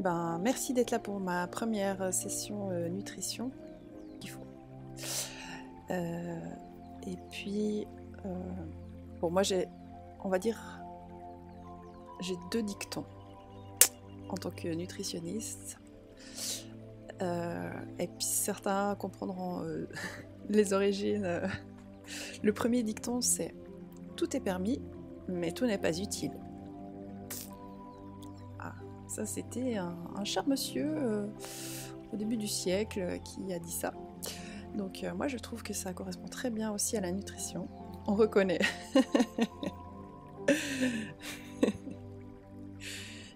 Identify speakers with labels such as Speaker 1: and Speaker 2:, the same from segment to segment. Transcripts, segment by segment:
Speaker 1: Ben, merci d'être là pour ma première session nutrition qu'il faut. Euh, et puis, euh, bon, moi on va dire, j'ai 2 dictons en tant que nutritionniste. Et puis certains comprendront les origines. Le premier dicton, c'est tout est permis, mais tout n'est pas utile. Ah, ça c'était un cher monsieur au début du siècle qui a dit ça. Donc moi je trouve que ça correspond très bien aussi à la nutrition. On reconnaît.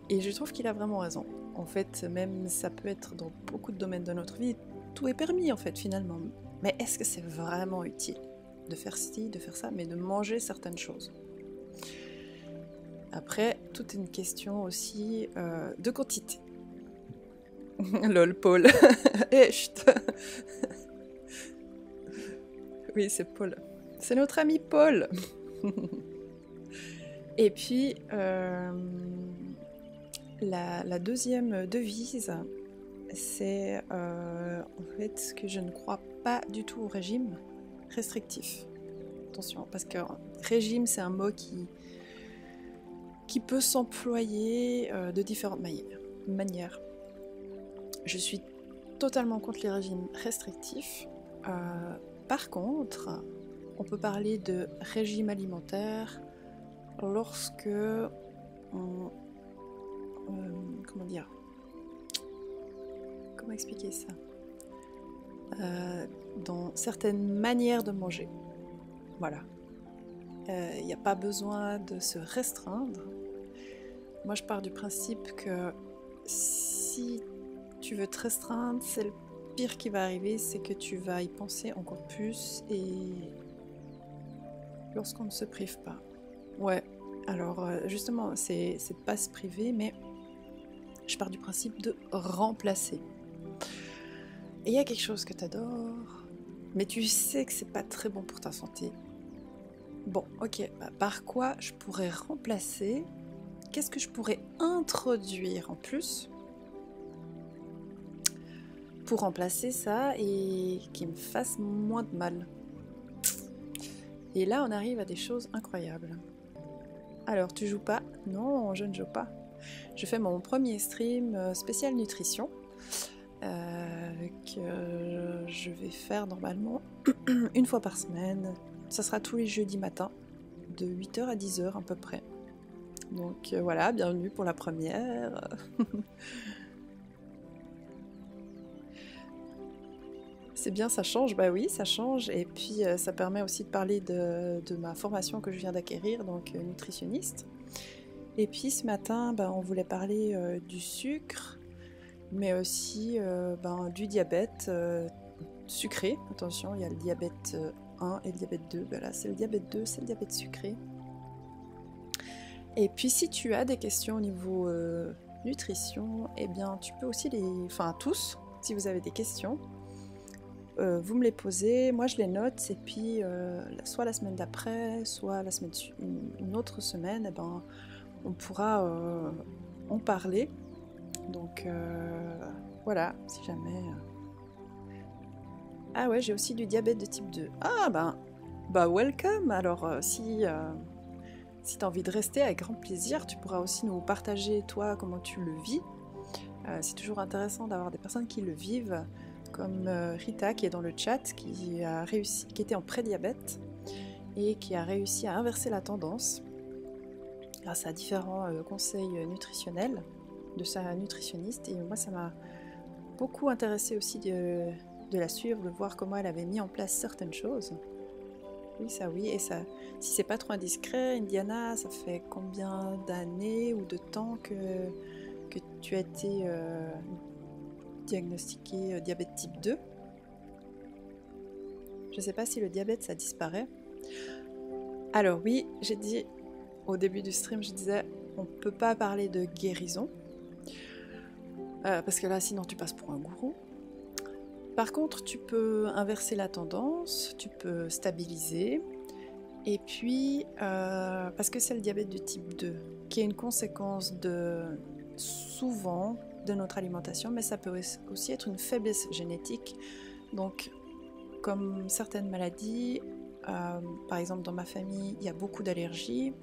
Speaker 1: Et je trouve qu'il a vraiment raison. En fait, même ça peut être dans beaucoup de domaines de notre vie, tout est permis en fait finalement. Mais est-ce que c'est vraiment utile de faire ci, de faire ça, mais de manger certaines choses? Après, tout est une question aussi de quantité. Lol, Paul. Eh, chut. Oui, c'est Paul. C'est notre ami Paul. Et puis, la deuxième devise, c'est en fait que je ne crois pas du tout au régime restrictif. Attention, parce que régime, c'est un mot qui peut s'employer de différentes manières. Je suis totalement contre les régimes restrictifs. Par contre, on peut parler de régime alimentaire lorsque on... comment dire? Comment expliquer ça? Dans certaines manières de manger. Voilà. Il n'y a pas besoin de se restreindre. Moi, je pars du principe que si tu veux te restreindre, c'est le pire qui va arriver, c'est que tu vas y penser encore plus et lorsqu'on ne se prive pas. Ouais, alors justement, c'est pas se priver, mais je pars du principe de remplacer. Et il y a quelque chose que t'adores, mais tu sais que c'est pas très bon pour ta santé. Bon, ok, bah, par quoi je pourrais remplacer? Qu'est-ce que je pourrais introduire en plus pour remplacer ça et qui me fasse moins de mal? Et là, on arrive à des choses incroyables. Alors, tu joues pas? Non, je ne joue pas. Je fais mon premier stream spécial nutrition que je vais faire normalement une fois par semaine. Ça sera tous les jeudis matins, de 8h à 10h à peu près. Donc voilà, bienvenue pour la première. C'est bien, ça change, bah oui, ça change. Et puis ça permet aussi de parler de ma formation que je viens d'acquérir, donc nutritionniste. Et puis ce matin, on voulait parler du sucre, mais aussi du diabète sucré. Attention, il y a le diabète 1 et le diabète 2. Ben là, c'est le diabète 2, c'est le diabète sucré. Et puis si tu as des questions au niveau nutrition, eh bien tu peux aussi enfin tous, si vous avez des questions, vous me les posez, moi je les note, et puis soit la semaine d'après, soit la semaine une autre semaine, on pourra en parler. Donc voilà, si jamais... Ah ouais, j'ai aussi du diabète de type 2. Ah welcome. Alors si tu as envie de rester, avec grand plaisir, tu pourras aussi nous partager toi comment tu le vis. C'est toujours intéressant d'avoir des personnes qui le vivent, comme Rita qui est dans le chat, qui était en prédiabète et qui a réussi à inverser la tendance grâce à différents conseils nutritionnels de sa nutritionniste. Et moi, ça m'a beaucoup intéressée aussi de la suivre, de voir comment elle avait mis en place certaines choses. Oui, ça oui. Et ça, si c'est pas trop indiscret, Indiana, ça fait combien d'années ou de temps que tu as été diagnostiqué diabète type 2? Je sais pas si le diabète ça disparaît. Alors oui, j'ai dit au début du stream, je disais on peut pas parler de guérison parce que là sinon tu passes pour un gourou. Par contre, tu peux inverser la tendance, tu peux stabiliser, et puis parce que c'est le diabète de type 2 qui est une conséquence de souvent de notre alimentation, mais ça peut aussi être une faiblesse génétique. Donc, comme certaines maladies, par exemple dans ma famille, il y a beaucoup d'allergies,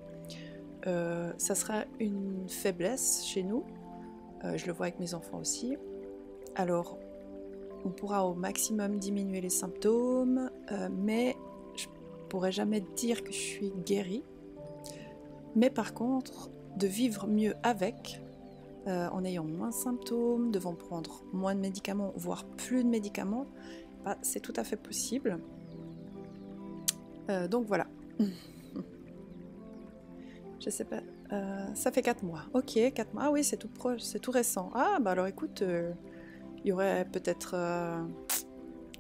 Speaker 1: ça sera une faiblesse chez nous. Je le vois avec mes enfants aussi. Alors, on pourra au maximum diminuer les symptômes, mais je pourrais jamais dire que je suis guérie. Mais par contre, de vivre mieux avec, en ayant moins de symptômes, devant prendre moins de médicaments, voire plus de médicaments, bah, c'est tout à fait possible. Donc voilà. Je sais pas. Ça fait 4 mois. Ok, 4 mois. Ah oui, c'est tout proche, c'est tout récent. Ah bah alors écoute, il y aurait peut-être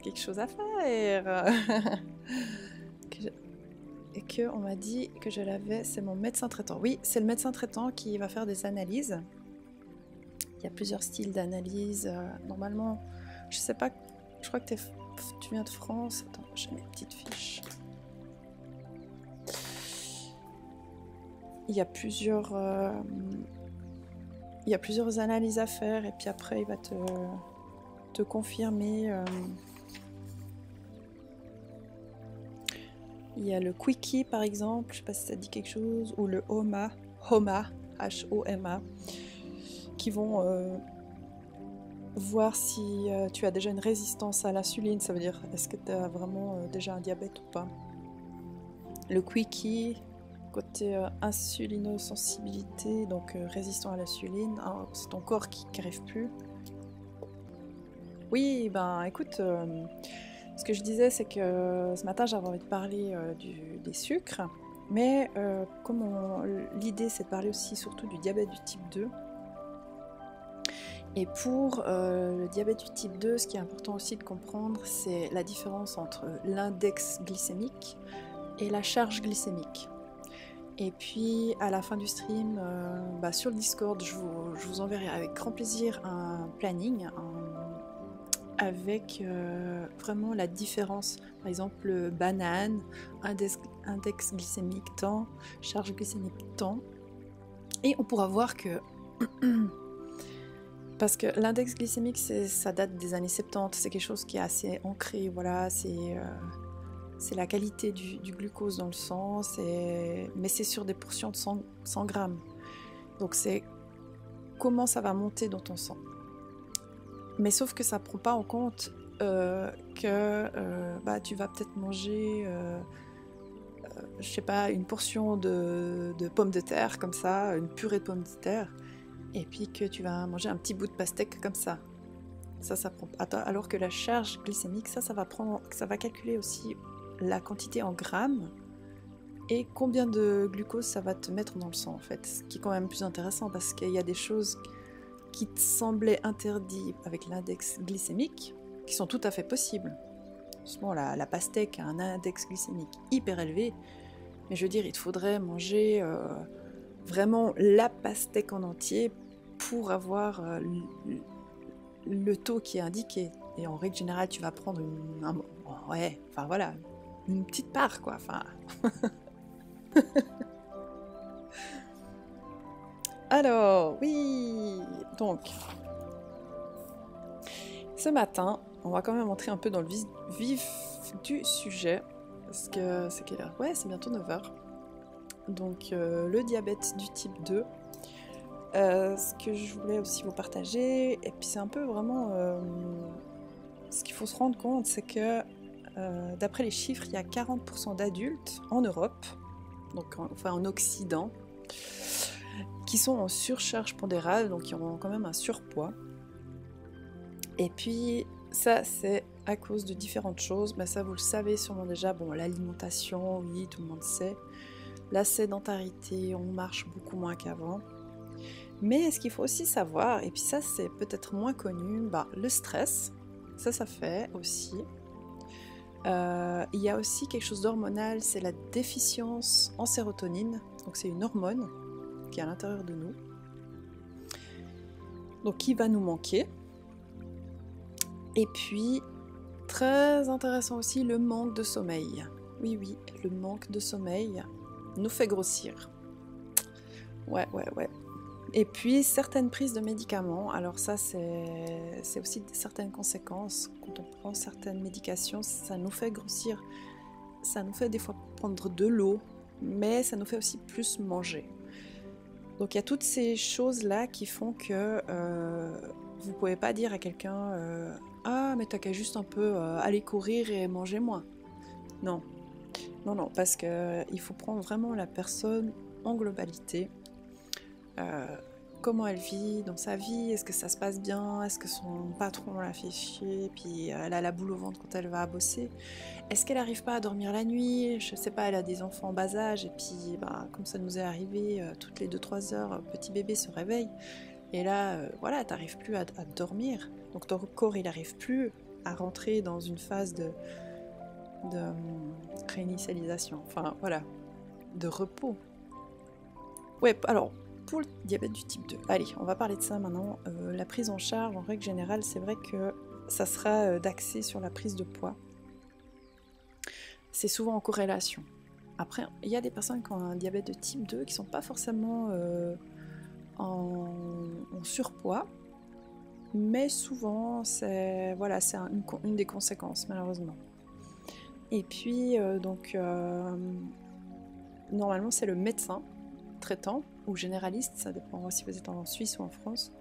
Speaker 1: quelque chose à faire. Et qu'on m'a dit que je l'avais, c'est mon médecin traitant. Oui, c'est le médecin traitant qui va faire des analyses. Il y a plusieurs styles d'analyse. Normalement, je sais pas, je crois que tu viens de France. Attends, j'ai mes petites fiches. Il y a plusieurs analyses à faire et puis après il va te confirmer. Il y a le Quickie par exemple, je sais pas si ça dit quelque chose, ou le HOMA, H-O-M-A, qui vont voir si tu as déjà une résistance à l'insuline, ça veut dire est-ce que tu as vraiment déjà un diabète ou pas. Le Quickie, côté insulinosensibilité, donc résistant à l'insuline, hein, c'est ton corps qui n'arrive plus. Oui, ben écoute, ce que je disais, c'est que ce matin j'avais envie de parler des sucres, mais comme l'idée c'est de parler aussi surtout du diabète du type 2. Et pour le diabète du type 2, ce qui est important aussi de comprendre, c'est la différence entre l'index glycémique et la charge glycémique. Et puis à la fin du stream, sur le Discord, je vous enverrai avec grand plaisir un planning avec vraiment la différence. Par exemple, banane, index glycémique tant, charge glycémique tant. Et on pourra voir que... Parce que l'index glycémique, ça date des années 70, c'est quelque chose qui est assez ancré, voilà, c'est la qualité du glucose dans le sang, mais c'est sur des portions de 100 grammes. Donc c'est comment ça va monter dans ton sang. Mais sauf que ça ne prend pas en compte que tu vas peut-être manger, je sais pas, une portion de pommes de terre comme ça, une purée de pommes de terre, et puis que tu vas manger un petit bout de pastèque comme ça. Ça prend. Alors que la charge glycémique, ça va calculer aussi la quantité en grammes et combien de glucose ça va te mettre dans le sang en fait. Ce qui est quand même plus intéressant parce qu'il y a des choses qui te semblaient interdites avec l'index glycémique qui sont tout à fait possibles. Justement, la pastèque a un index glycémique hyper élevé, mais je veux dire, il te faudrait manger vraiment la pastèque en entier pour avoir le taux qui est indiqué. Et en règle générale, tu vas prendre une petite part, quoi. Enfin. Alors, oui. Donc, ce matin, on va quand même entrer un peu dans le vif du sujet. Parce que c'est quelle heure ? Ouais, c'est bientôt 9h. Donc, le diabète du type 2. Ce que je voulais aussi vous partager, et puis c'est un peu vraiment ce qu'il faut se rendre compte, c'est que d'après les chiffres, il y a 40% d'adultes en Europe, donc en Occident, qui sont en surcharge pondérale, donc qui ont quand même un surpoids. Et puis ça, c'est à cause de différentes choses. Ben, ça, vous le savez sûrement déjà. Bon, l'alimentation, oui, tout le monde sait. La sédentarité, on marche beaucoup moins qu'avant. Mais ce qu'il faut aussi savoir, et puis ça c'est peut-être moins connu, le stress, ça fait aussi. Il y a aussi quelque chose d'hormonal, c'est la déficience en sérotonine. Donc c'est une hormone qui est à l'intérieur de nous. Donc qui va nous manquer. Et puis, très intéressant aussi, le manque de sommeil. Oui, le manque de sommeil nous fait grossir. Ouais. Et puis certaines prises de médicaments, alors ça c'est aussi certaines conséquences. Quand on prend certaines médications, ça nous fait grossir, ça nous fait des fois prendre de l'eau, mais ça nous fait aussi plus manger. Donc il y a toutes ces choses-là qui font que vous ne pouvez pas dire à quelqu'un ah mais t'as qu'à juste un peu aller courir et manger moins. Non, non, non, parce qu'il faut prendre vraiment la personne en globalité. Comment elle vit dans sa vie, est-ce que ça se passe bien, est-ce que son patron la fait chier, puis elle a la boule au ventre quand elle va bosser, est-ce qu'elle n'arrive pas à dormir la nuit, je sais pas, elle a des enfants en bas âge, et puis bah, comme ça nous est arrivé, toutes les 2-3 heures, petit bébé se réveille, et là, voilà, t'arrives plus à dormir, donc ton corps il n'arrive plus à rentrer dans une phase de réinitialisation, enfin voilà, de repos. Ouais, alors, pour le diabète du type 2, allez, on va parler de ça maintenant. La prise en charge, en règle générale, c'est vrai que ça sera d'axé sur la prise de poids. C'est souvent en corrélation. Après, il y a des personnes qui ont un diabète de type 2 qui ne sont pas forcément en surpoids, mais souvent, c'est voilà, une des conséquences, malheureusement. Et puis, normalement, c'est le médecin traitant ou généraliste, ça dépend si vous êtes en Suisse ou en France.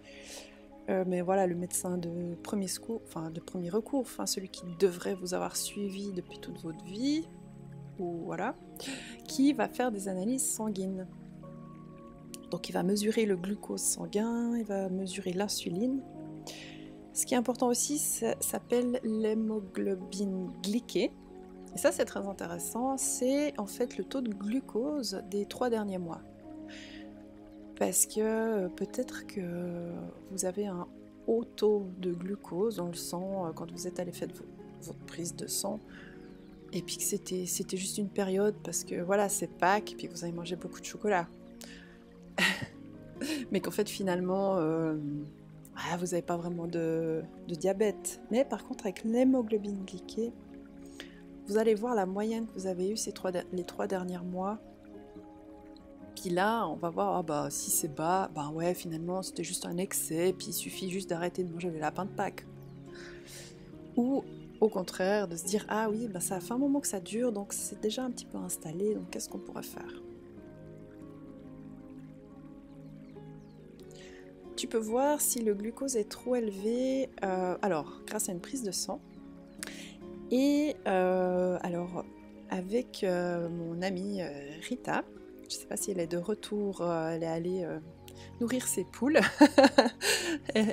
Speaker 1: Mais voilà, le médecin de premier recours, enfin celui qui devrait vous avoir suivi depuis toute votre vie, ou voilà, qui va faire des analyses sanguines. Donc il va mesurer le glucose sanguin, il va mesurer l'insuline. Ce qui est important aussi, ça s'appelle l'hémoglobine glyquée. Et ça c'est très intéressant, c'est en fait le taux de glucose des 3 derniers mois. Parce que peut-être que vous avez un haut taux de glucose dans le sang quand vous êtes allé faire votre prise de sang, et puis que c'était juste une période parce que voilà, c'est Pâques et puis que vous avez mangé beaucoup de chocolat. Mais qu'en fait finalement vous n'avez pas vraiment de diabète. Mais par contre avec l'hémoglobine glyquée, vous allez voir la moyenne que vous avez eue les 3 derniers mois. Puis là, on va voir, ah bah si c'est bas, bah ouais, finalement c'était juste un excès, puis il suffit juste d'arrêter de manger les lapins de Pâques. Ou au contraire, de se dire, ah oui, bah ça fait un moment que ça dure, donc c'est déjà un petit peu installé, donc qu'est-ce qu'on pourrait faire? Tu peux voir si le glucose est trop élevé, alors grâce à une prise de sang, et alors avec mon amie Rita. Je ne sais pas si elle est de retour, elle est allée nourrir ses poules.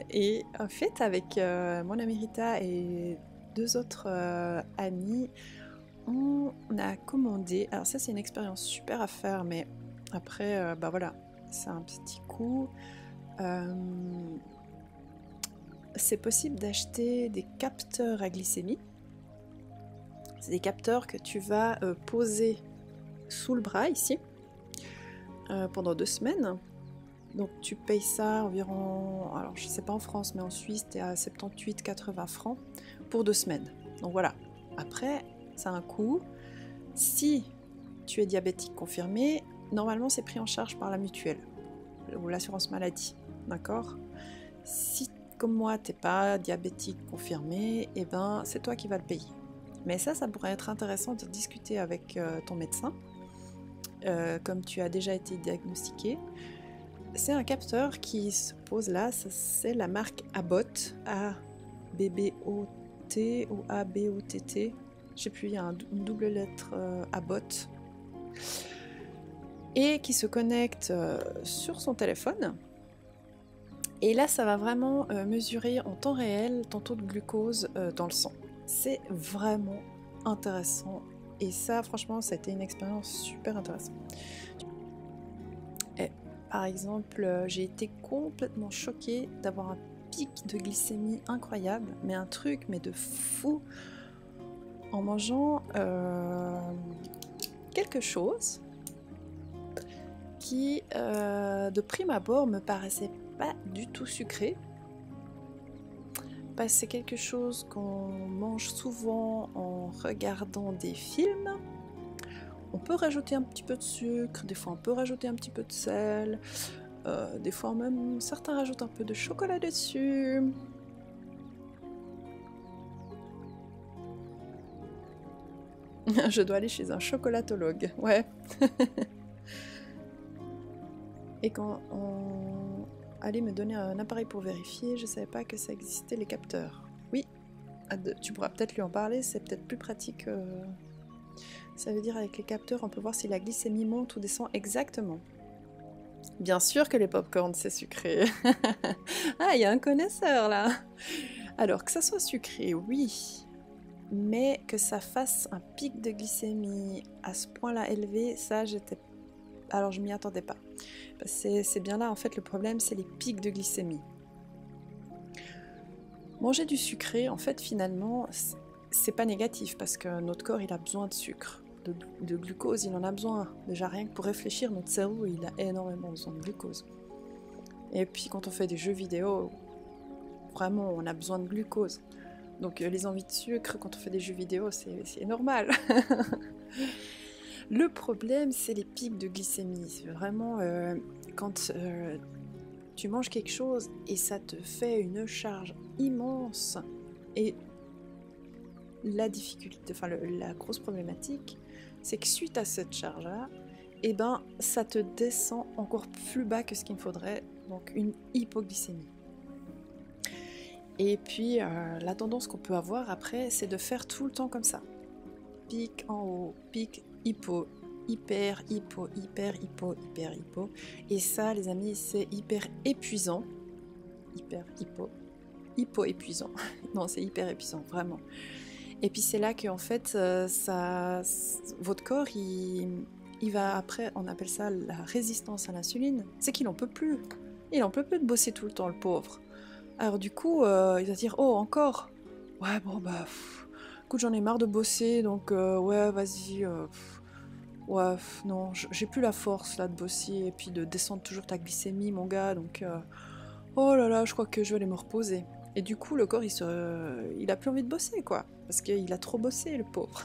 Speaker 1: Et en fait, avec mon amie Rita et 2 autres amis, on a commandé. Alors ça, c'est une expérience super à faire, mais après, bah voilà, c'est un petit coup. C'est possible d'acheter des capteurs à glycémie. C'est des capteurs que tu vas poser sous le bras ici. Pendant 2 semaines. Donc tu payes ça environ, alors je sais pas en France, mais en Suisse t'es à 78-80 francs pour 2 semaines. Donc voilà. Après, ça a un coût. Si tu es diabétique confirmé, normalement c'est pris en charge par la mutuelle ou l'assurance maladie. D'accord? Si comme moi t'es pas diabétique confirmé, et ben c'est toi qui vas le payer. Mais ça pourrait être intéressant de discuter avec ton médecin. Comme tu as déjà été diagnostiqué, c'est un capteur qui se pose là, c'est la marque Abbott, A-B-B-O-T ou A-B-O-T-T, je sais plus, il y a une double lettre Abbott, et qui se connecte sur son téléphone, et là ça va vraiment mesurer en temps réel ton taux de glucose dans le sang. C'est vraiment intéressant. Et ça, franchement, ça a été une expérience super intéressante. Et, par exemple, j'ai été complètement choquée d'avoir un pic de glycémie incroyable, mais un truc, mais de fou, en mangeant quelque chose qui, de prime abord, me paraissait pas du tout sucré. C'est quelque chose qu'on mange souvent en regardant des films. On peut rajouter un petit peu de sucre, des fois on peut rajouter un petit peu de sel. Des fois même, certains rajoutent un peu de chocolat dessus. Je dois aller chez un chocolatologue, ouais. Et quand on allait me donner un appareil pour vérifier, je savais pas que ça existait, les capteurs. Oui, tu pourras peut-être lui en parler, c'est peut-être plus pratique. Ça veut dire avec les capteurs, on peut voir si la glycémie monte ou descend exactement. Bien sûr que les pop-corns c'est sucré. Ah, il y a un connaisseur là. Alors que ça soit sucré, oui. Mais que ça fasse un pic de glycémie à ce point-là élevé, ça alors je m'y attendais pas. C'est bien là en fait le problème, c'est les pics de glycémie. Manger du sucré, en fait finalement, c'est pas négatif parce que notre corps il a besoin de sucre, de glucose, il en a besoin. Déjà rien que pour réfléchir, notre cerveau il a énormément besoin de glucose. Et puis quand on fait des jeux vidéo, vraiment on a besoin de glucose. Donc les envies de sucre quand on fait des jeux vidéo, c'est normal. Le problème, c'est les pics de glycémie. C'est vraiment quand tu manges quelque chose et ça te fait une charge immense. Et la difficulté, enfin la grosse problématique, c'est que suite à cette charge-là, eh ben, ça te descend encore plus bas que ce qu'il me faudrait, donc une hypoglycémie. Et puis, la tendance qu'on peut avoir après, c'est de faire tout le temps comme ça. Pic en haut, pic, hypo, hyper, hypo, hyper, hypo, hyper, hypo. Et ça, les amis, c'est hyper épuisant. Hyper, hypo épuisant. Non, c'est hyper épuisant, vraiment. Et puis c'est là que en fait, votre corps, il va après, on appelle ça la résistance à l'insuline. C'est qu'il en peut plus. Il en peut plus de bosser tout le temps, le pauvre. Alors du coup, il va dire, oh, encore. Ouais, bon, bah, écoute, j'en ai marre de bosser, donc ouais, vas-y. Ouais, non, j'ai plus la force là de bosser et puis de descendre toujours ta glycémie, mon gars, donc oh là là, je crois que je vais aller me reposer. Et du coup, le corps, il a plus envie de bosser, quoi, parce qu'il a trop bossé, le pauvre.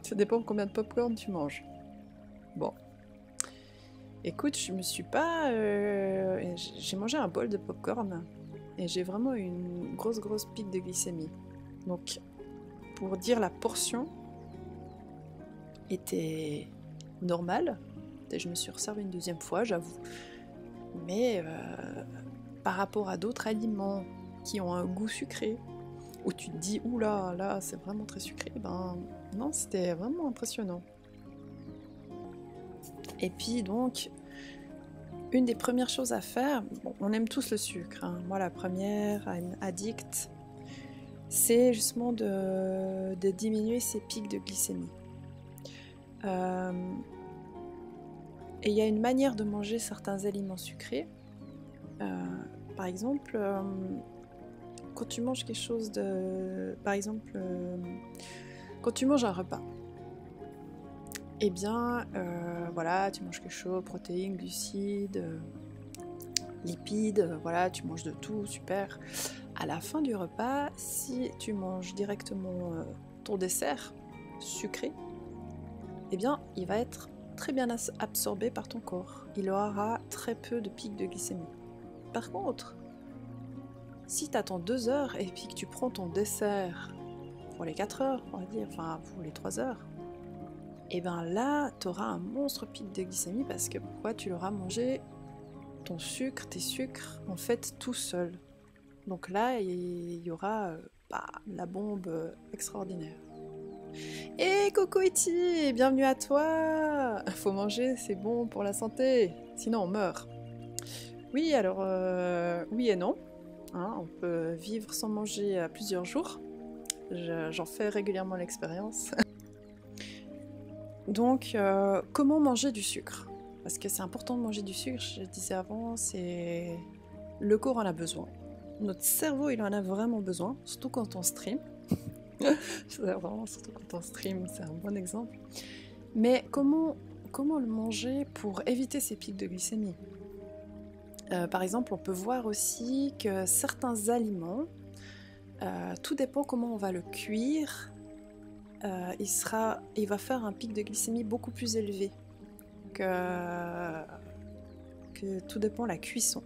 Speaker 1: Ça dépend combien de popcorn tu manges. Bon. Écoute, je me suis pas... j'ai mangé un bol de popcorn et j'ai vraiment eu une grosse pique de glycémie. Donc, pour dire la portion était normale, et je me suis resservie une deuxième fois, j'avoue. Mais par rapport à d'autres aliments qui ont un goût sucré, où tu te dis, oula, là, c'est vraiment très sucré, ben non, c'était vraiment impressionnant. Et puis donc, une des premières choses à faire, bon, on aime tous le sucre, hein. Moi la première, addict, c'est justement de diminuer ces pics de glycémie. Et il y a une manière de manger certains aliments sucrés. Par exemple, quand tu manges quelque chose de... Par exemple, quand tu manges un repas, eh bien, voilà, tu manges quelque chose, protéines, glucides, lipides, voilà, tu manges de tout, super. À la fin du repas, si tu manges directement ton dessert sucré, eh bien, il va être très bien absorbé par ton corps. Il aura très peu de pics de glycémie. Par contre, si tu attends 2 heures et puis que tu prends ton dessert pour les 4 heures, on va dire, enfin pour les 3 heures, et bien là, tu auras un monstre pic de glycémie parce que pourquoi tu l'auras mangé ton sucre, tes sucres, en fait, tout seul. Donc là, il y aura la bombe extraordinaire. Et coucou Iti, bienvenue à toi. Faut manger, c'est bon pour la santé, sinon on meurt. Oui, alors, oui et non. Hein, on peut vivre sans manger plusieurs jours. J'en fais régulièrement l'expérience. Donc, comment manger du sucre? Parce que c'est important de manger du sucre, je disais avant, c'est... Le corps en a besoin. Notre cerveau, il en a vraiment besoin, surtout quand on stream. Vraiment, surtout quand on stream, c'est un bon exemple. Mais comment le manger pour éviter ces pics de glycémie? Par exemple, on peut voir aussi que certains aliments, tout dépend comment on va le cuire, il va faire un pic de glycémie beaucoup plus élevé. que tout dépend de la cuisson.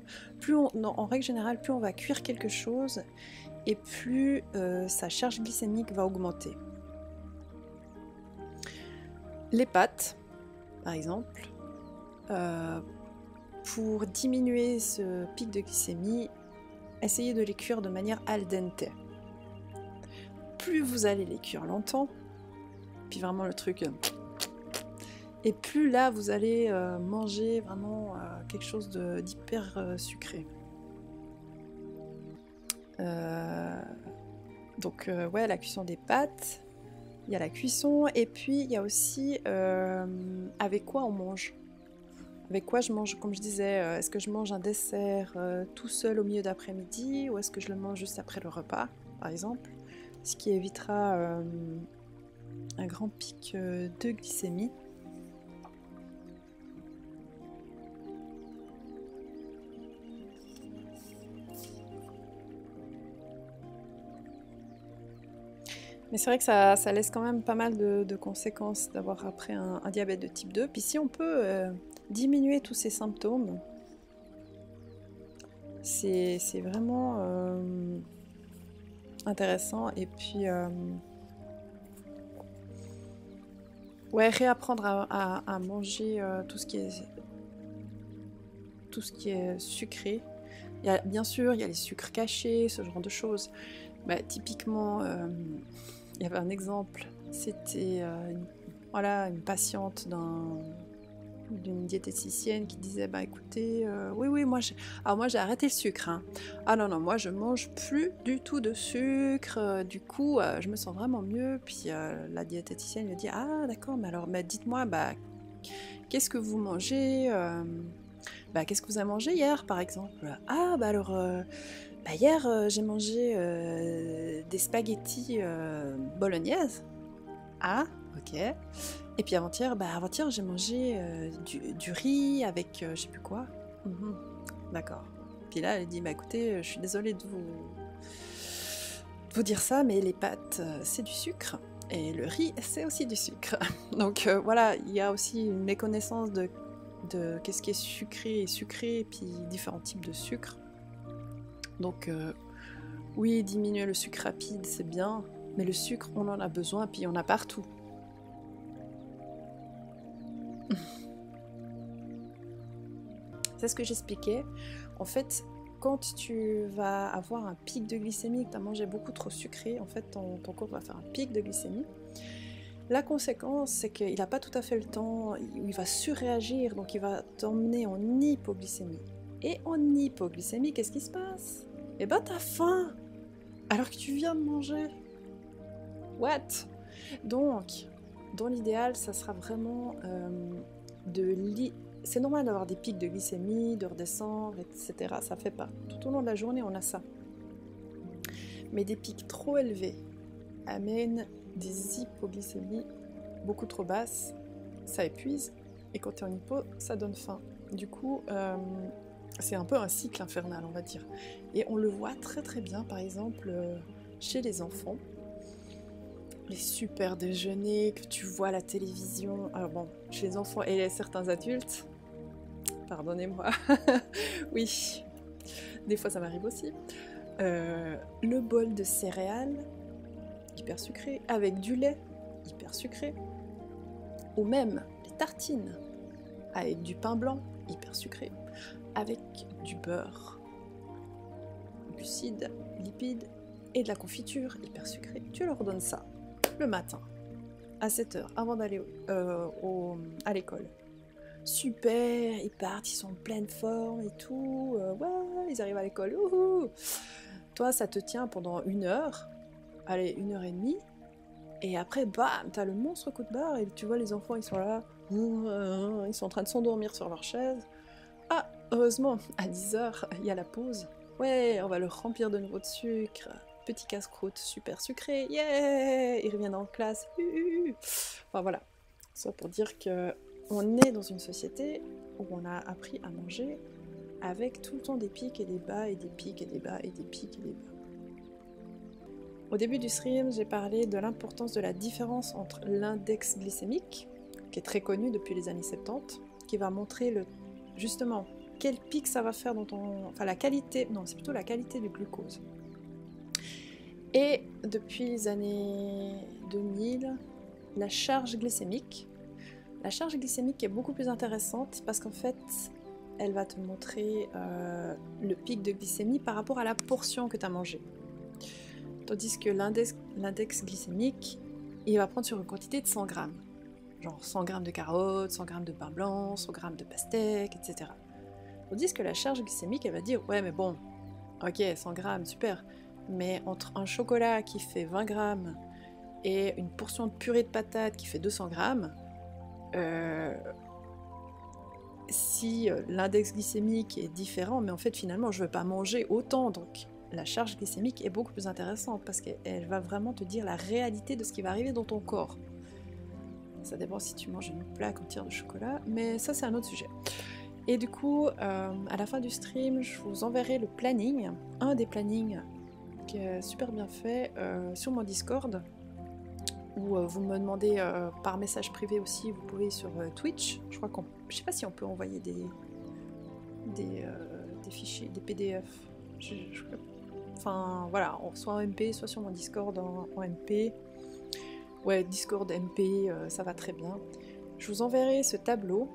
Speaker 1: En règle générale, plus on va cuire quelque chose, et plus sa charge glycémique va augmenter. Les pâtes, par exemple, pour diminuer ce pic de glycémie, essayez de les cuire de manière al dente. Plus vous allez les cuire longtemps, puis vraiment le truc... et plus là, vous allez manger vraiment quelque chose d'hyper sucré. Donc, ouais, la cuisson des pâtes, il y a la cuisson, et puis il y a aussi avec quoi on mange. Avec quoi je mange, comme je disais, est-ce que je mange un dessert tout seul au milieu d'après-midi, ou est-ce que je le mange juste après le repas, par exemple, ce qui évitera un grand pic de glycémie. Mais c'est vrai que ça laisse quand même pas mal de conséquences d'avoir après un diabète de type 2. Puis si on peut diminuer tous ces symptômes, c'est vraiment intéressant. Et puis, ouais, réapprendre à manger tout ce qui est sucré. Bien sûr, il y a les sucres cachés, ce genre de choses. Bah, typiquement, il y avait un exemple, c'était une patiente d'une diététicienne qui disait bah écoutez, oui, moi j'ai arrêté le sucre. Hein. Ah non, moi je mange plus du tout de sucre, du coup je me sens vraiment mieux. Puis la diététicienne lui dit ah d'accord, mais dites-moi, qu'est-ce que vous mangez qu'est-ce que vous avez mangé hier par exemple? Ah alors... hier, j'ai mangé des spaghettis bolognaises. Ah, ok. Et puis avant-hier, j'ai mangé du riz avec je sais plus quoi. D'accord. Puis là, elle dit, écoutez, je suis désolée de vous dire ça, mais les pâtes, c'est du sucre. Et le riz, c'est aussi du sucre. Donc voilà, il y a aussi une méconnaissance de qu'est-ce qui est sucré, et puis différents types de sucre. Donc oui, diminuer le sucre rapide, c'est bien, mais le sucre, on en a besoin, puis il y en a partout. C'est ce que j'expliquais. En fait, quand tu vas avoir un pic de glycémie, que tu as mangé beaucoup trop sucré, en fait, ton corps va faire un pic de glycémie. La conséquence, c'est qu'il n'a pas tout à fait le temps, il va surréagir, donc il va t'emmener en hypoglycémie. Et en hypoglycémie, qu'est-ce qui se passe? Eh ben, t'as faim, alors que tu viens de manger. What? Donc, dans l'idéal, ça sera vraiment c'est normal d'avoir des pics de glycémie, de redescendre, etc. Ça fait pas. Tout au long de la journée, on a ça. Mais des pics trop élevés amènent des hypoglycémies beaucoup trop basses. Ça épuise. Et quand tu es en hypo, ça donne faim. Du coup... c'est un peu un cycle infernal, on va dire. Et on le voit très très bien, par exemple, chez les enfants. Les super déjeuners que tu vois à la télévision. Alors bon, chez les enfants et certains adultes, pardonnez-moi, oui, des fois ça m'arrive aussi. Le bol de céréales, hyper sucré, avec du lait, hyper sucré. Ou même les tartines, avec du pain blanc, hyper sucré. Avec du beurre, glucides, lipides et de la confiture hyper sucrée. Tu leur donnes ça le matin, à 7h, avant d'aller à l'école. Super, ils partent, ils sont en pleine forme et tout. Ouais, ils arrivent à l'école. Ouhou. Toi, ça te tient pendant 1 heure, allez, 1h30. Et après, bam, t'as le monstre coup de barre et tu vois les enfants, ils sont là. Ils sont en train de s'endormir sur leur chaise. Ah, heureusement, à 10h, il y a la pause. Ouais, on va le remplir de nouveau de sucre. Petit casse-croûte super sucré. Yeah, ils reviennent en classe. Enfin voilà. Ça pour dire que on est dans une société où on a appris à manger avec tout le temps des pics et des bas, et des pics et des bas, et des pics et des bas. Au début du stream, j'ai parlé de l'importance de la différence entre l'index glycémique, qui est très connu depuis les années 70, qui va montrer justement quel pic ça va faire dans ton... Enfin la qualité, non c'est plutôt la qualité du glucose. Et depuis les années 2000, la charge glycémique est beaucoup plus intéressante parce qu'en fait, elle va te montrer le pic de glycémie par rapport à la portion que tu as mangée. Tandis que l'index glycémique, il va prendre sur une quantité de 100 grammes. Genre 100 grammes de carottes, 100 grammes de pain blanc, 100 grammes de pastèque, etc. Tandis que la charge glycémique, elle va dire, ouais mais bon, ok, 100 grammes, super. Mais entre un chocolat qui fait 20 grammes et une portion de purée de patates qui fait 200 grammes, si l'index glycémique est différent, mais en fait finalement je ne veux pas manger autant, donc la charge glycémique est beaucoup plus intéressante parce qu'elle va vraiment te dire la réalité de ce qui va arriver dans ton corps. Ça dépend si tu manges une plaque entière de chocolat, mais ça c'est un autre sujet. Et du coup, à la fin du stream, je vous enverrai le planning, un des plannings qui est super bien fait sur mon Discord, ou vous me demandez par message privé aussi, vous pouvez sur Twitch. Je crois je sais pas si on peut envoyer des fichiers, des PDF. Enfin voilà, soit en MP, soit sur mon Discord en MP. Ouais, Discord MP, ça va très bien. Je vous enverrai ce tableau.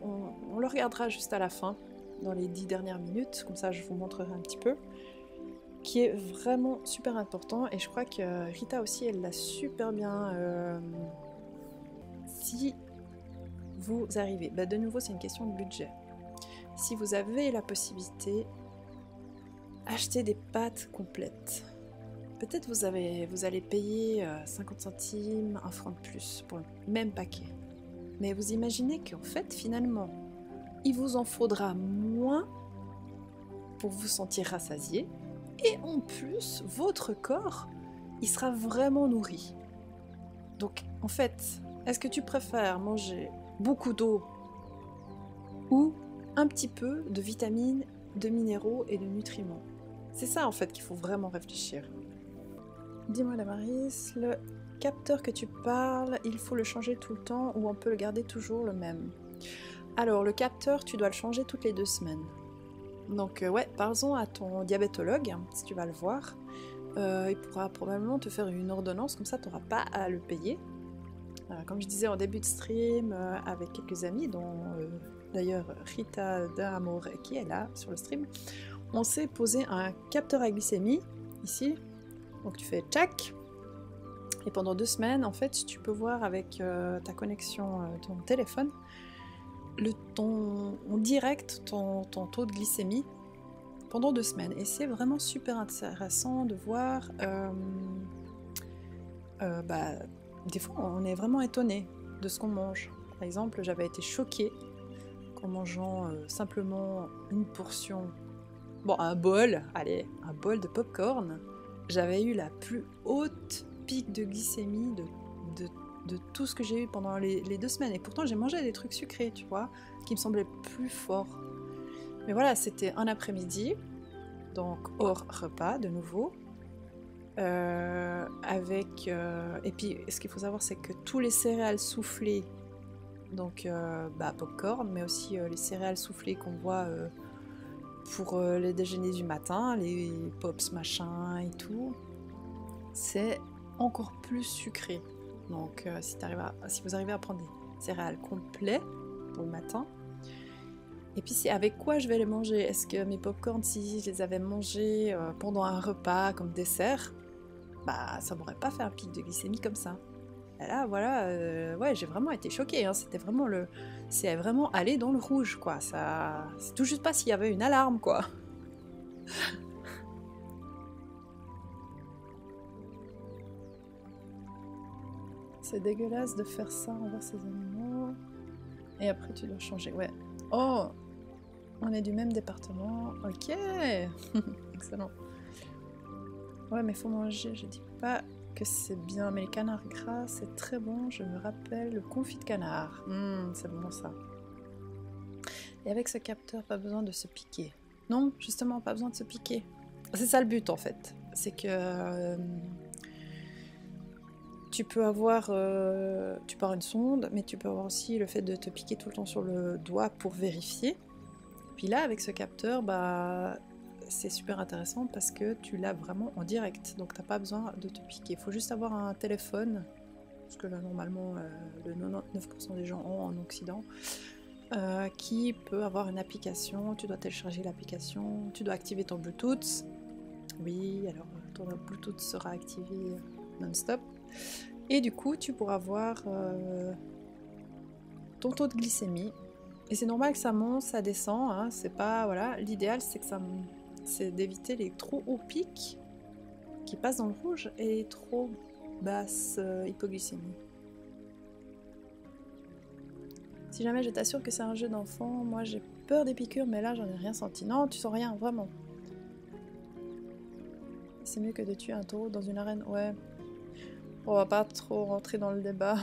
Speaker 1: On le regardera juste à la fin, dans les 10 dernières minutes, comme ça je vous montrerai un petit peu, qui est vraiment super important, et je crois que Rita aussi elle l'a super bien. Si vous arrivez, de nouveau c'est une question de budget, si vous avez la possibilité, achetez des pâtes complètes. Peut-être vous allez payer 50 centimes, 1 franc de plus pour le même paquet. Mais vous imaginez qu'en fait, finalement, il vous en faudra moins pour vous sentir rassasié. Et en plus, votre corps, il sera vraiment nourri. Donc, en fait, est-ce que tu préfères manger beaucoup d'eau ou un petit peu de vitamines, de minéraux et de nutriments? C'est ça, en fait, qu'il faut vraiment réfléchir. Dis-moi, Damaris, le capteur que tu parles, il faut le changer tout le temps ou on peut le garder toujours le même? Alors, le capteur, tu dois le changer toutes les 2 semaines. Donc, ouais, parle-en à ton diabétologue, si tu vas le voir. Il pourra probablement te faire une ordonnance, comme ça, tu n'auras pas à le payer. Comme je disais en début de stream, avec quelques amis, dont d'ailleurs Rita d'Amore qui est là sur le stream, on s'est posé un capteur à glycémie, ici. Donc tu fais tchac, et pendant 2 semaines, en fait, tu peux voir avec ta connexion, ton téléphone, en direct ton taux de glycémie pendant 2 semaines. Et c'est vraiment super intéressant de voir. Des fois, on est vraiment étonné de ce qu'on mange. Par exemple, j'avais été choquée en mangeant simplement une portion, un bol de popcorn. J'avais eu la plus haute pic de glycémie de tout ce que j'ai eu pendant les 2 semaines. Et pourtant, j'ai mangé des trucs sucrés, tu vois, qui me semblaient plus forts. Mais voilà, c'était un après-midi, donc hors repas, de nouveau. Et puis, ce qu'il faut savoir, c'est que tous les céréales soufflées, donc popcorn, mais aussi les céréales soufflées qu'on voit pour les déjeuners du matin, les pops machin et tout, c'est encore plus sucré. Donc si vous arrivez à prendre des céréales complets pour le matin, et puis c'est avec quoi je vais les manger? Est-ce que mes popcorn, si je les avais mangés pendant un repas comme dessert, ça m'aurait pas fait un pic de glycémie comme ça. Et là voilà, ouais, j'ai vraiment été choquée, hein. C'est vraiment aller dans le rouge, quoi. Ça, c'est tout juste pas s'il y avait une alarme, quoi. C'est dégueulasse de faire ça envers ces animaux. Et après tu dois changer, ouais. Oh, on est du même département, ok. Excellent. Ouais, mais faut manger, je dis pas que c'est bien, mais les canards gras, c'est très bon, je me rappelle le confit de canard. C'est bon ça. Et avec ce capteur, pas besoin de se piquer. Non, justement, pas besoin de se piquer. C'est ça le but en fait. C'est que Tu peux avoir une sonde, mais tu peux avoir aussi le fait de te piquer tout le temps sur le doigt pour vérifier. Puis là, avec ce capteur, bah, c'est super intéressant parce que tu l'as vraiment en direct. Donc t'as pas besoin de te piquer. Il faut juste avoir un téléphone, parce que là, normalement, le 99% des gens ont en Occident, qui peut avoir une application. Tu dois télécharger l'application, tu dois activer ton Bluetooth. Oui, alors ton Bluetooth sera activé non-stop. Et du coup, tu pourras voir ton taux de glycémie. Et c'est normal que ça monte, ça descend. Hein, c'est pas, voilà. L'idéal, c'est que c'est d'éviter les trop hauts pics qui passent dans le rouge et les trop basses hypoglycémies. Si jamais je t'assure que c'est un jeu d'enfant, moi j'ai peur des piqûres, mais là j'en ai rien senti. Non, tu sens rien, vraiment. C'est mieux que de tuer un taureau dans une arène. Ouais. On va pas trop rentrer dans le débat.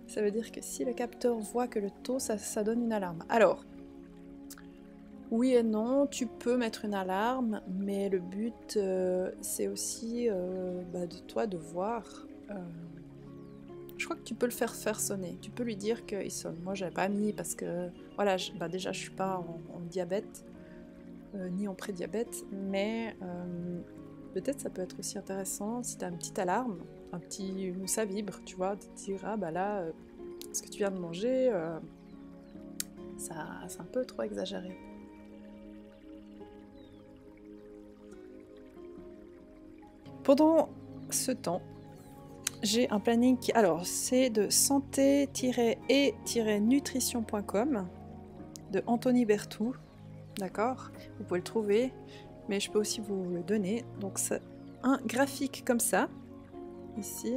Speaker 1: Ça veut dire que si le capteur voit que le taux, ça donne une alarme. Alors, oui et non, tu peux mettre une alarme, mais le but, c'est aussi de toi de voir. Je crois que tu peux le faire sonner. Tu peux lui dire qu'il sonne. Moi, j'avais pas mis parce que, voilà, déjà, je suis pas en diabète, ni en prédiabète, mais peut-être ça peut être aussi intéressant si tu as une petite alarme, où ça vibre, tu vois, de te dire, ah bah là, ce que tu viens de manger, c'est un peu trop exagéré. Pendant ce temps, j'ai un planning qui... Alors, c'est de santé-et-nutrition.com de Anthony Berthoud, d'accord? Vous pouvez le trouver, mais je peux aussi vous le donner. Donc, c'est un graphique comme ça, ici.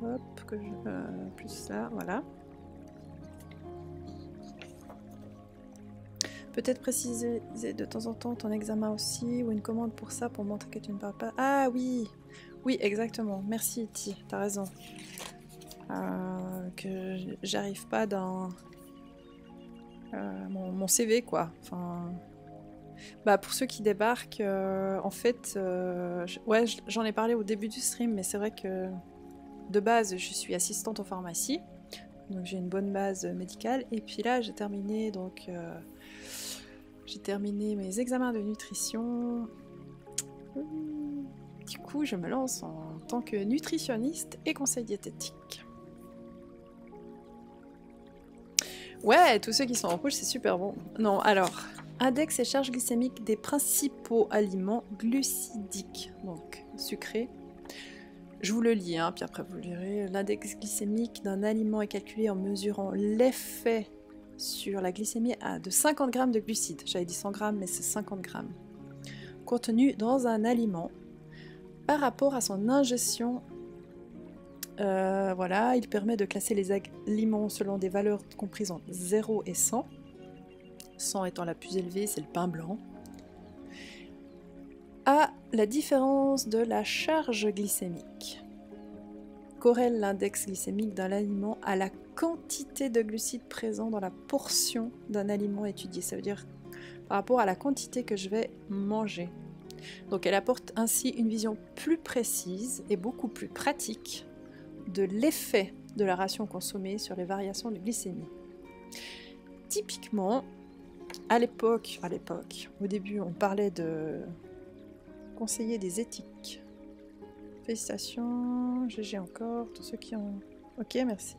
Speaker 1: Hop, plus là, voilà. Peut-être préciser de temps en temps ton examen aussi, ou une commande pour ça, pour montrer que tu ne parles pas. Ah oui! Oui, exactement. Merci, Iti, t'as raison. Que j'arrive pas dans mon CV, quoi. Enfin, bah pour ceux qui débarquent, en fait, ouais, j'en ai parlé au début du stream, mais c'est vrai que de base, je suis assistante en pharmacie, donc j'ai une bonne base médicale. Et puis là, j'ai terminé mes examens de nutrition. Du coup, je me lance en tant que nutritionniste et conseil diététique. Ouais, tous ceux qui sont en rouge, c'est super bon. Non, alors, index et charge glycémique des principaux aliments glucidiques, donc sucrés. Je vous le lis, hein, puis après vous le lirez. L'index glycémique d'un aliment est calculé en mesurant l'effet sur la glycémie de 50 grammes de glucides. J'avais dit 100 grammes, mais c'est 50 grammes. Contenu dans un aliment par rapport à son ingestion. Voilà, il permet de classer les aliments selon des valeurs comprises entre 0 et 100. 100 étant la plus élevée, c'est le pain blanc. À la différence de la charge glycémique. Corrèle l'index glycémique d'un aliment à la quantité de glucides présents dans la portion d'un aliment étudié. Ça veut dire par rapport à la quantité que je vais manger. Donc elle apporte ainsi une vision plus précise et beaucoup plus pratique de l'effet de la ration consommée sur les variations de glycémie. Typiquement, à l'époque, au début, on parlait de conseiller des éthiques. Félicitations, GG encore, tous ceux qui ont... Ok, merci.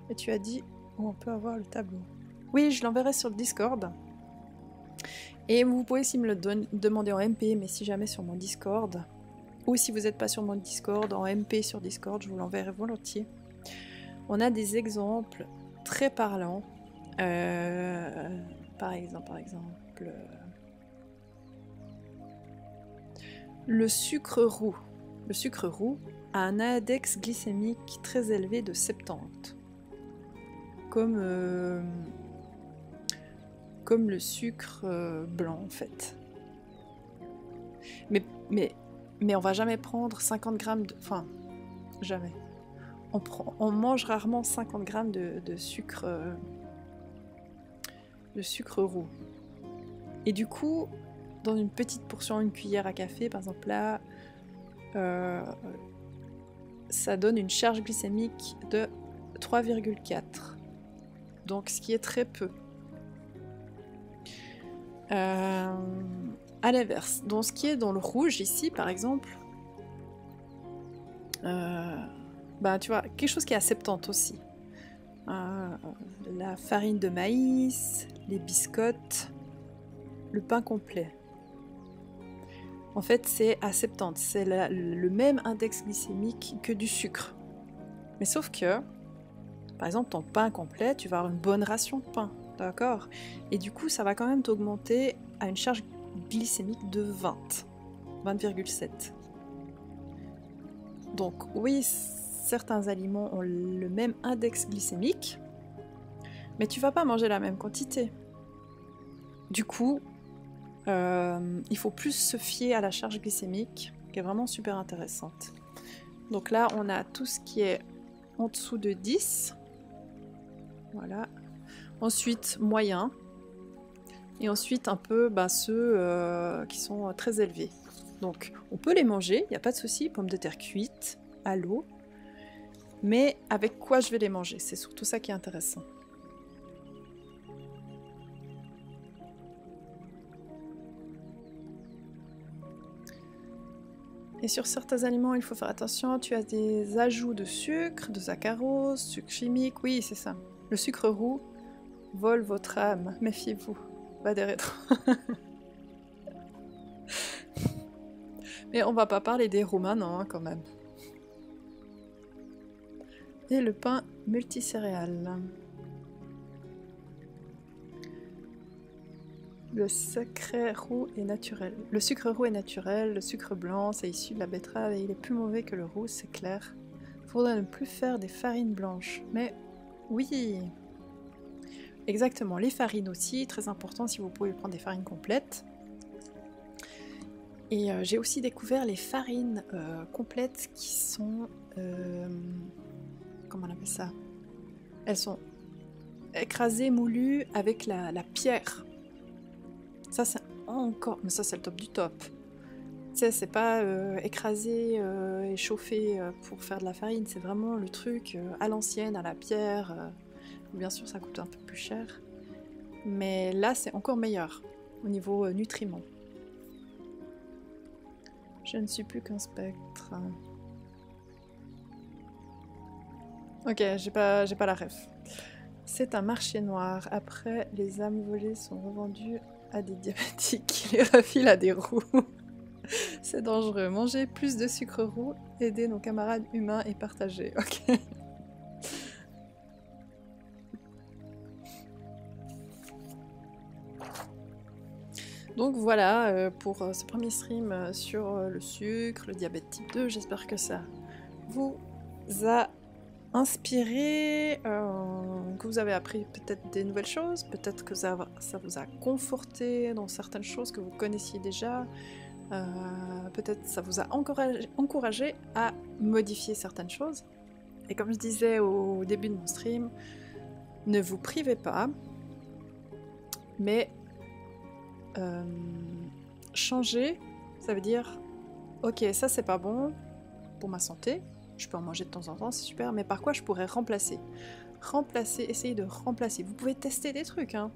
Speaker 1: Et tu as dit où on peut avoir le tableau. Oui, je l'enverrai sur le Discord. Et vous pouvez aussi me le demander en MP, mais si jamais sur mon Discord... Ou si vous n'êtes pas sur mon Discord, en MP sur Discord, je vous l'enverrai volontiers. On a des exemples très parlants. Par exemple, le sucre roux. Le sucre roux a un index glycémique très élevé de 70. Comme le sucre blanc, en fait. Mais on va jamais prendre 50 grammes de... Enfin, jamais. On mange rarement 50 grammes de sucre roux. Et du coup, dans une petite portion, une cuillère à café, par exemple là, ça donne une charge glycémique de 3,4. Donc ce qui est très peu. À l'inverse, dans ce qui est dans le rouge ici par exemple, bah tu vois, quelque chose qui est à 70 aussi. La farine de maïs, les biscottes, le pain complet. En fait, c'est à 70, c'est le même index glycémique que du sucre. Mais sauf que, par exemple, ton pain complet, tu vas avoir une bonne ration de pain, d'accord? Et du coup, ça va quand même t'augmenter à une charge glycémique de 20,7. Donc oui, certains aliments ont le même index glycémique, mais tu vas pas manger la même quantité. Du coup, il faut plus se fier à la charge glycémique, qui est vraiment super intéressante. Donc là, on a tout ce qui est en dessous de 10. Voilà. Ensuite, moyen. Et ensuite, un peu ceux qui sont très élevés. Donc, on peut les manger, il n'y a pas de souci. Pommes de terre cuites, à l'eau. Mais avec quoi je vais les manger? C'est surtout ça qui est intéressant. Et sur certains aliments, il faut faire attention. Tu as des ajouts de sucre, de saccharose, sucre chimique. Oui, c'est ça. Le sucre roux vole votre âme. Méfiez-vous. Va des rétro. Mais on va pas parler des roux maintenant, hein, quand même. Et le pain multicéréal. Le sucre roux est naturel. Le sucre roux est naturel, le sucre blanc, c'est issu de la betterave et il est plus mauvais que le roux, c'est clair. Faudrait ne plus faire des farines blanches. Mais oui, exactement, les farines aussi, très important si vous pouvez prendre des farines complètes. Et j'ai aussi découvert les farines complètes qui sont... comment on appelle ça? Elles sont écrasées, moulues avec la pierre. Ça c'est encore... Mais ça c'est le top du top. Tu sais, c'est pas écrasé et chauffé pour faire de la farine, c'est vraiment le truc à l'ancienne, à la pierre. Bien sûr ça coûte un peu plus cher. Mais là c'est encore meilleur au niveau nutriments. Je ne suis plus qu'un spectre. Ok, j'ai pas la ref. C'est un marché noir. Après, les âmes volées sont revendues à des diabétiques qui les refilent à des roux. C'est dangereux. Manger plus de sucre roux, aider nos camarades humains et partager. Ok. Donc voilà pour ce premier stream sur le sucre, le diabète type 2. J'espère que ça vous a inspiré, que vous avez appris peut-être des nouvelles choses, peut-être que ça vous a conforté dans certaines choses que vous connaissiez déjà, peut-être ça vous a encouragé à modifier certaines choses. Et comme je disais au début de mon stream, ne vous privez pas, mais changer, ça veut dire ok, ça c'est pas bon pour ma santé, je peux en manger de temps en temps, c'est super, mais par quoi je pourrais remplacer? Essayez de remplacer. Vous pouvez tester des trucs, hein.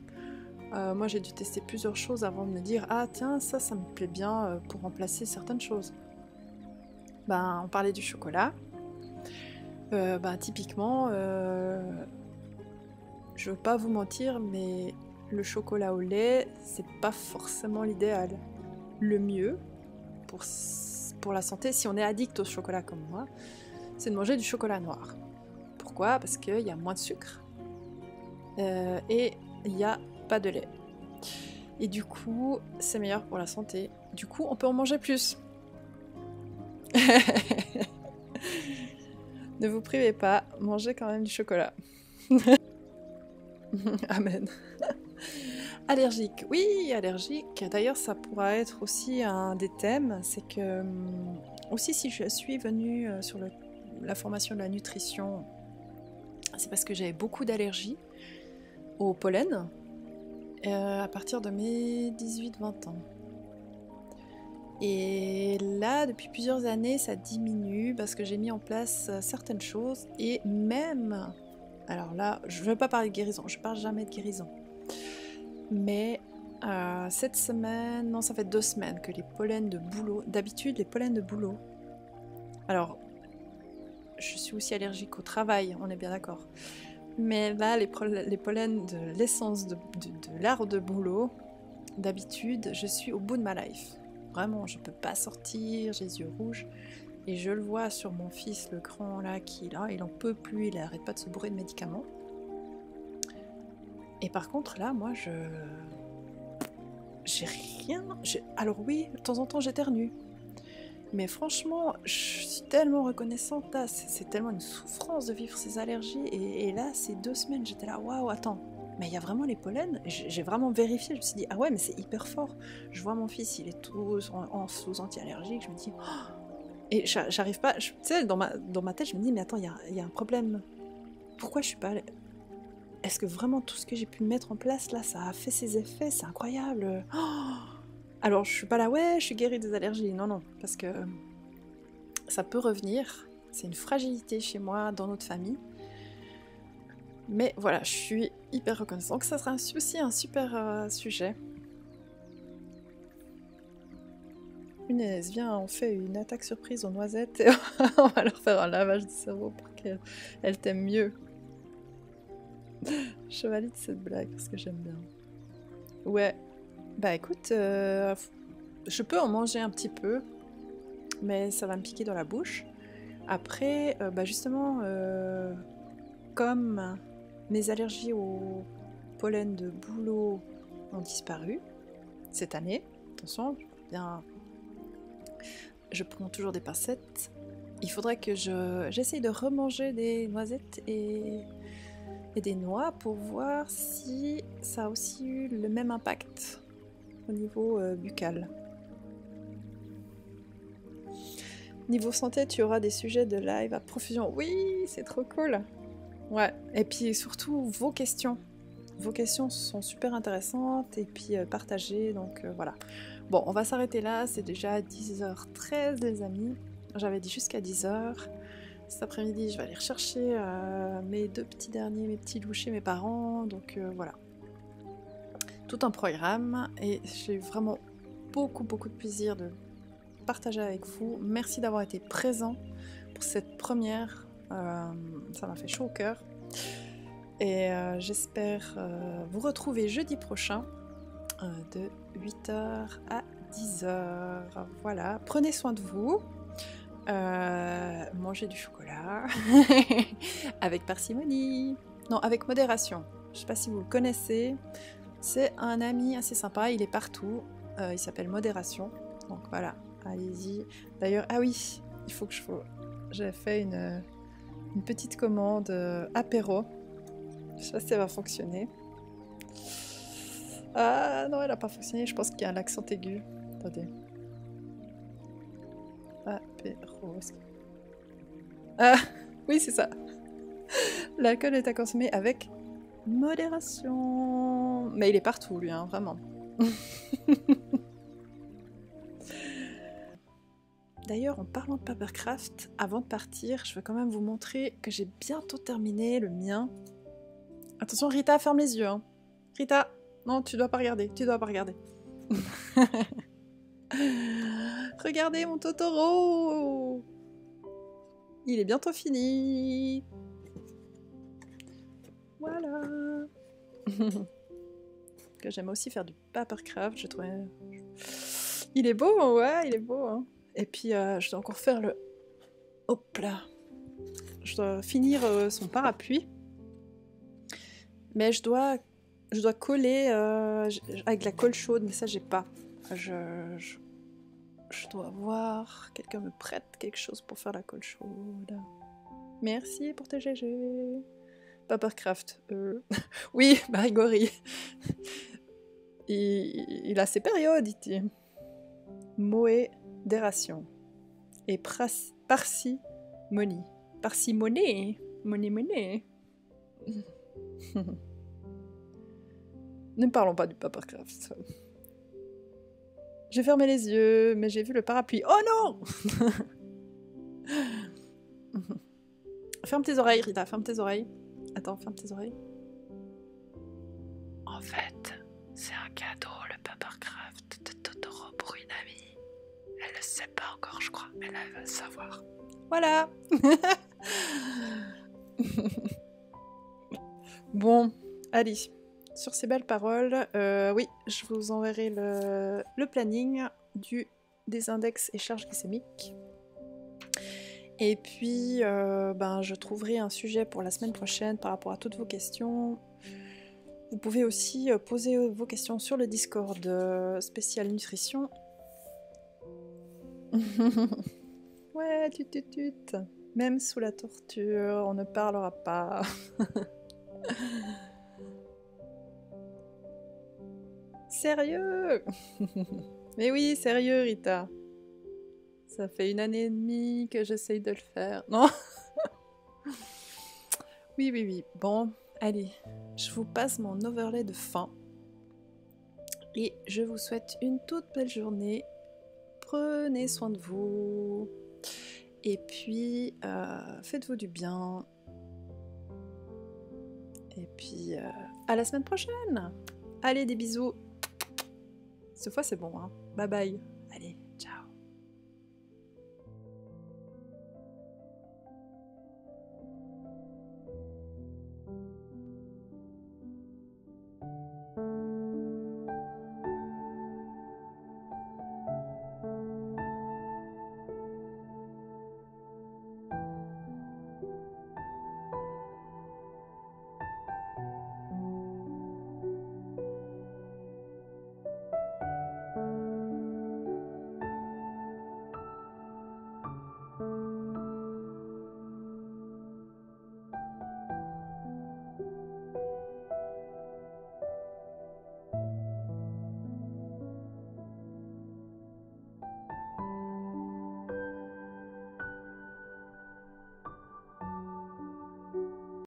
Speaker 1: Moi j'ai dû tester plusieurs choses avant de me dire ah tiens, ça me plaît bien pour remplacer certaines choses. Ben, on parlait du chocolat. Typiquement, je veux pas vous mentir, mais le chocolat au lait, c'est pas forcément l'idéal. Le mieux, pour la santé, si on est addict au chocolat comme moi, c'est de manger du chocolat noir. Pourquoi? Parce qu'il y a moins de sucre et il n'y a pas de lait. Et du coup, c'est meilleur pour la santé. Du coup, on peut en manger plus. Ne vous privez pas, mangez quand même du chocolat. Amen. Allergique, oui, allergique. D'ailleurs, ça pourra être aussi un des thèmes. C'est que, aussi, si je suis venue sur la formation de la nutrition, c'est parce que j'avais beaucoup d'allergies au pollen à partir de mes 18-20 ans. Et là, depuis plusieurs années, ça diminue parce que j'ai mis en place certaines choses et même... Alors là, je ne veux pas parler de guérison, je parle jamais de guérison. Mais cette semaine, non, ça fait 2 semaines que les pollens de bouleau... D'habitude, les pollens de bouleau... Alors, je suis aussi allergique au travail, on est bien d'accord. Mais là, les pollens de l'essence de l'arbre de bouleau, d'habitude, je suis au bout de ma life. Vraiment, je peux pas sortir, j'ai les yeux rouges. Et je le vois sur mon fils, le grand là, il en peut plus, il arrête pas de se bourrer de médicaments. Et par contre, là, moi, j'ai rien... Alors oui, de temps en temps, j'éternue. Mais franchement, je suis tellement reconnaissante là, c'est tellement une souffrance de vivre ces allergies. Et là, ces 2 semaines, j'étais là, waouh, attends, mais il y a vraiment les pollens. J'ai vraiment vérifié, je me suis dit, ah ouais, mais c'est hyper fort. Je vois mon fils, il est tout sous anti-allergique, je me dis, oh. Et j'arrive pas, tu sais, dans ma tête, je me dis, mais attends, il y a un problème. Pourquoi je suis pas... Est-ce que vraiment tout ce que j'ai pu mettre en place là, ça a fait ses effets? C'est incroyable. Oh. Alors, je suis pas là, ouais, je suis guérie des allergies. Non, non, parce que ça peut revenir. C'est une fragilité chez moi, dans notre famille. Mais voilà, je suis hyper reconnaissante. Donc ça sera aussi un super sujet. Punaise, viens, on fait une attaque surprise aux noisettes et on va leur faire un lavage du cerveau pour qu'elles t'aiment mieux. Je valide cette blague parce que j'aime bien. Ouais, bah écoute, je peux en manger un petit peu, mais ça va me piquer dans la bouche. Après, bah justement, comme mes allergies au pollen de bouleau ont disparu cette année, attention, je prends toujours des pincettes, il faudrait que j'essaye de remanger des noisettes et des noix pour voir si ça a aussi eu le même impact au niveau buccal. Niveau santé, tu auras des sujets de live à profusion. Oui, c'est trop cool. Ouais, et puis surtout vos questions. Vos questions sont super intéressantes et puis partagées, donc voilà. Bon, on va s'arrêter là, c'est déjà 10h13 les amis. J'avais dit jusqu'à 10h. Cet après-midi, je vais aller rechercher mes 2 petits derniers, mes petits loups chez mes parents, donc voilà. Tout un programme et j'ai eu vraiment beaucoup de plaisir de partager avec vous. Merci d'avoir été présent pour cette première. Ça m'a fait chaud au cœur. Et j'espère vous retrouver jeudi prochain de 8h à 10h. Voilà, prenez soin de vous. Mangez du chocolat avec parcimonie. Non, avec modération. Je sais pas si vous le connaissez. C'est un ami assez sympa, il est partout. Il s'appelle Modération. Donc voilà, allez-y. D'ailleurs, ah oui, il faut que j'ai fait une petite commande apéro. Je sais pas si ça va fonctionner. Ah non, elle a pas fonctionné. Je pense qu'il y a un accent aigu. Attendez. Apéro. Ah oui, c'est ça. L'alcool est à consommer avec modération. Mais il est partout, lui, hein, vraiment. D'ailleurs, en parlant de Papercraft, avant de partir, je veux quand même vous montrer que j'ai bientôt terminé le mien. Attention, Rita, ferme les yeux. Hein. Rita, non, tu dois pas regarder. Tu dois pas regarder. Regardez mon Totoro. Il est bientôt fini. Voilà. Que j'aime aussi faire du Papercraft, je trouvais. Il est beau, ouais, il est beau. Hein. Et puis, je dois encore faire le... Hop là. Je dois finir son parapluie. Mais je dois coller avec la colle chaude, mais ça, j'ai pas. Je dois voir. Quelqu'un me prête quelque chose pour faire la colle chaude. Merci pour tes GG. Papercraft. Oui, Marigori. Il a ses périodes, il dit. Modération. Et parcimonie. Parcimonie. Monnaie. Ne parlons pas du Papercraft. J'ai fermé les yeux, mais j'ai vu le parapluie. Oh non! Ferme tes oreilles, Rita, ferme tes oreilles. Attends, ferme tes oreilles. En fait, c'est un cadeau, le papercraft de Totoro pour une amie. Elle le sait pas encore, je crois, mais elle va le savoir. Voilà. Bon, allez. Sur ces belles paroles, oui, je vous enverrai le planning des index et charges glycémiques. Et puis, je trouverai un sujet pour la semaine prochaine par rapport à toutes vos questions. Vous pouvez aussi poser vos questions sur le Discord spécial nutrition. Ouais, tut. Même sous la torture, on ne parlera pas. Sérieux? Mais oui, sérieux, Rita. Ça fait 1 année et demie que j'essaye de le faire. Non? Oui. Bon, allez, je vous passe mon overlay de fin. Et je vous souhaite une toute belle journée. Prenez soin de vous. Et puis, faites-vous du bien. Et puis, à la semaine prochaine. Allez, des bisous. Cette fois, c'est bon, hein. Bye bye.